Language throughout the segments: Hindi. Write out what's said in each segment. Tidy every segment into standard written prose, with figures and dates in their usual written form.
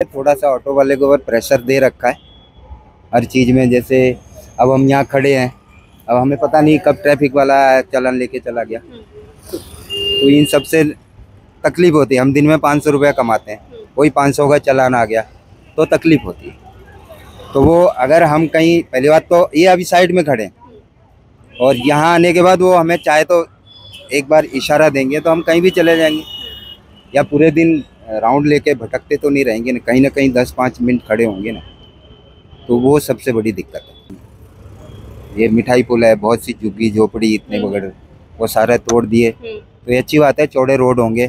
थोड़ा सा ऑटो वाले के ऊपर प्रेशर दे रखा है हर चीज़ में। जैसे अब हम यहाँ खड़े हैं, अब हमें पता नहीं कब ट्रैफिक वाला चालान लेके चला गया, तो इन सब से तकलीफ होती है। हम दिन में 500 रुपया कमाते हैं, वही 500 का चालान आ गया तो तकलीफ होती है। तो वो अगर हम कहीं, पहली बात तो ये अभी साइड में खड़े हैं और यहाँ आने के बाद वो हमें चाहे तो एक बार इशारा देंगे तो हम कहीं भी चले जाएंगे, या पूरे दिन राउंड लेके भटकते तो नहीं रहेंगे ना कहीं 10-5 मिनट खड़े होंगे ना। तो वो सबसे बड़ी दिक्कत है। ये मिठाई पुल है, बहुत सी झुग्गी झोपड़ी इतने वगैरह वो सारे तोड़ दिए, तो ये अच्छी बात है। चौड़े रोड होंगे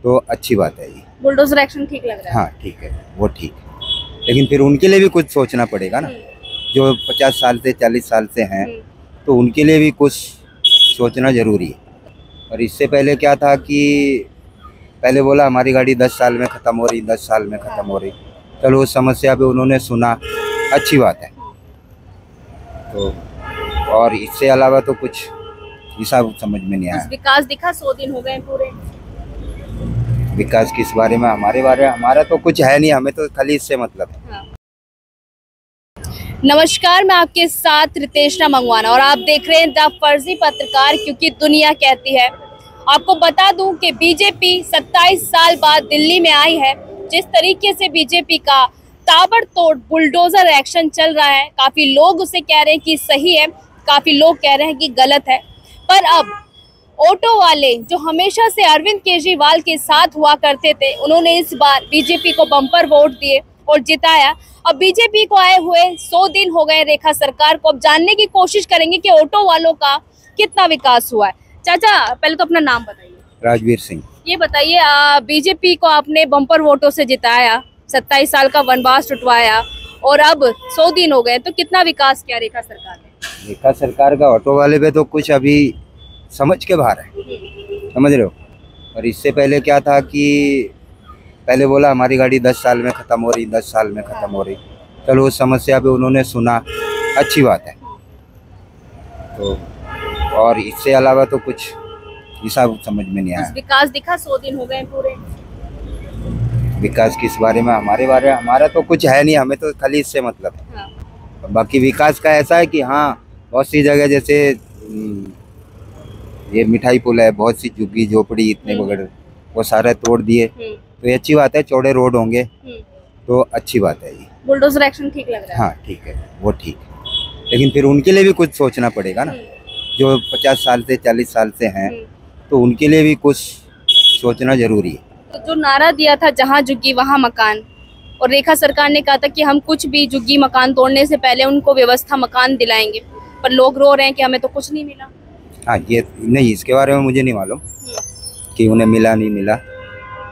तो अच्छी बात है। ये बुलडोजर एक्शन ठीक लग रहा है? हाँ ठीक है, वो ठीक है, लेकिन फिर उनके लिए भी कुछ सोचना पड़ेगा ना, जो 50 साल से 40 साल से हैं, तो उनके लिए भी कुछ सोचना जरूरी है। और इससे पहले क्या था कि पहले बोला हमारी गाड़ी 10 साल में ख़त्म हो रही, 10 साल में ख़त्म हो रही। चलो उस समस्या पे उन्होंने सुना, अच्छी बात है। तो और इससे अलावा तो कुछ हिसाब समझ में नहीं आया। विकास दिखा? 100 दिन हो गए पूरे। विकास किस बारे में? हमारा तो कुछ है नहीं, हमें तो खाली इससे मतलब है। हाँ। नमस्कार, मैं आपके साथ रितेशना मंगवाना और आप देख रहे हैं द फर्जी पत्रकार, क्योंकि दुनिया कहती है। आपको बता दूं कि बीजेपी 27 साल बाद दिल्ली में आई है। जिस तरीके से बीजेपी का ताबड़तोड़ बुलडोजर एक्शन चल रहा है, काफी लोग उसे कह रहे हैं कि सही है, काफी लोग कह रहे हैं कि गलत है। पर अब ऑटो वाले जो हमेशा से अरविंद केजरीवाल के साथ हुआ करते थे, उन्होंने इस बार बीजेपी को बम्पर वोट दिए और जिताया। अब बीजेपी को आए हुए 100 दिन हो गए रेखा सरकार को। अब जानने की कोशिश करेंगे कि ऑटो वालों का कितना विकास हुआ है। चाचा, पहले तो अपना नाम बताइए। राजवीर सिंह। ये बताइए, बीजेपी को आपने बम्पर वोटों से जिताया, 27 साल का वनवास टुटवाया और अब 100 दिन हो गए, तो कितना विकास किया रेखा सरकार ने? रेखा सरकार का ऑटो वाले पे तो कुछ अभी समझ के बाहर है, समझ रहे हो। और इससे पहले क्या था कि पहले बोला हमारी गाड़ी 10 साल में ख़त्म हो रही, 10 साल में ख़त्म हो रही। चलो उस समस्या पे उन्होंने सुना, अच्छी बात है। तो और इससे अलावा तो कुछ हिसाब समझ में नहीं आया। विकास दिखा? 100 दिन हो गए पूरे। विकास किस बारे में? हमारा तो कुछ है नहीं, हमें तो खाली इससे मतलब है। हाँ। बाकी विकास का ऐसा है कि हाँ, बहुत सी जगह जैसे ये मिठाई पुल है, बहुत सी झुग्गी झोपड़ी इतने वगैरह वो सारे तोड़ दिए, तो ये अच्छी बात है। चौड़े रोड होंगे तो अच्छी बात है। ये बुलडोजर एक्शन ठीक लग रहा है? हाँ ठीक है, वो ठीक है, लेकिन फिर उनके लिए भी कुछ सोचना पड़ेगा ना, जो 50 साल से 40 साल से हैं, तो उनके लिए भी कुछ सोचना जरूरी है। तो जो नारा दिया था जहाँ झुग्गी वहाँ मकान, और रेखा सरकार ने कहा था कि हम कुछ भी झुग्गी मकान तोड़ने से पहले उनको व्यवस्था मकान दिलाएंगे, पर लोग रो रहे हैं कि हमें तो कुछ नहीं मिला। हाँ, ये नहीं, इसके बारे में मुझे नहीं मालूम कि उन्हें मिला नहीं मिला,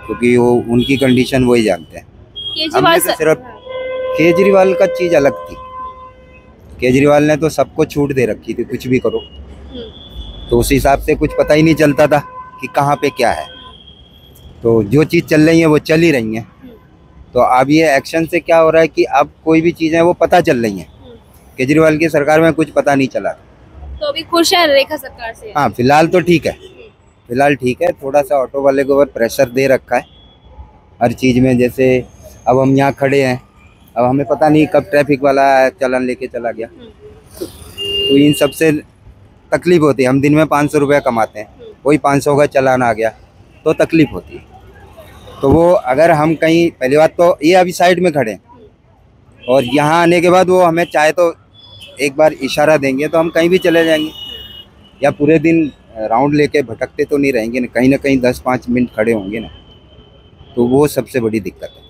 क्योंकि वो उनकी कंडीशन वही जानते हैं। केजरीवाल तो सिर्फ केजरीवाल का चीज अलग थी। केजरीवाल ने तो सबको छूट दे रखी थी, कुछ भी करो, तो उस हिसाब से कुछ पता ही नहीं चलता था कि कहाँ पे क्या है। तो जो चीज़ चल रही है वो चल ही रही है। तो अब ये एक्शन से क्या हो रहा है कि अब कोई भी चीज़ें वो पता चल रही हैं। केजरीवाल की सरकार में कुछ पता नहीं चला। तो अभी खुश है रेखा सरकार से? हाँ, फिलहाल तो ठीक है, फिलहाल ठीक है। थोड़ा सा ऑटो वाले के ऊपर प्रेशर दे रखा है हर चीज़ में। जैसे अब हम यहाँ खड़े हैं, अब हमें पता नहीं कब ट्रैफिक वाला चालान लेके चला गया, तो इन सब से तकलीफ होती है। हम दिन में 500 रुपया कमाते हैं, वही 500 का चालान आ गया तो तकलीफ होती है। तो वो अगर हम कहीं, पहली बात तो ये अभी साइड में खड़े हैं और यहाँ आने के बाद वो हमें चाहे तो एक बार इशारा देंगे तो हम कहीं भी चले जाएंगे, या पूरे दिन राउंड लेके भटकते तो नहीं रहेंगे ना कहीं 10-5 मिनट खड़े होंगे ना। तो वो सबसे बड़ी दिक्कत है।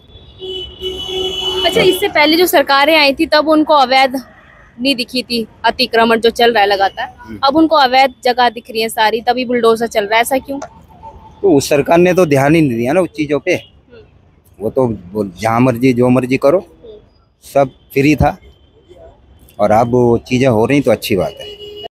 अच्छा, इससे पहले जो सरकारें आई थी तब उनको अवैध नहीं दिखी थी अतिक्रमण जो चल रहा है लगातार, अब उनको अवैध जगह दिख रही है सारी, तभी बुलडोजर चल रहा है, ऐसा क्यों? तो उस सरकार ने तो ध्यान ही नहीं दिया ना उस चीज़ों पे। वो तो जहाँ मर्जी जो मर्जी करो, सब फ्री था, और अब वो चीज़ें हो रही तो अच्छी बात है।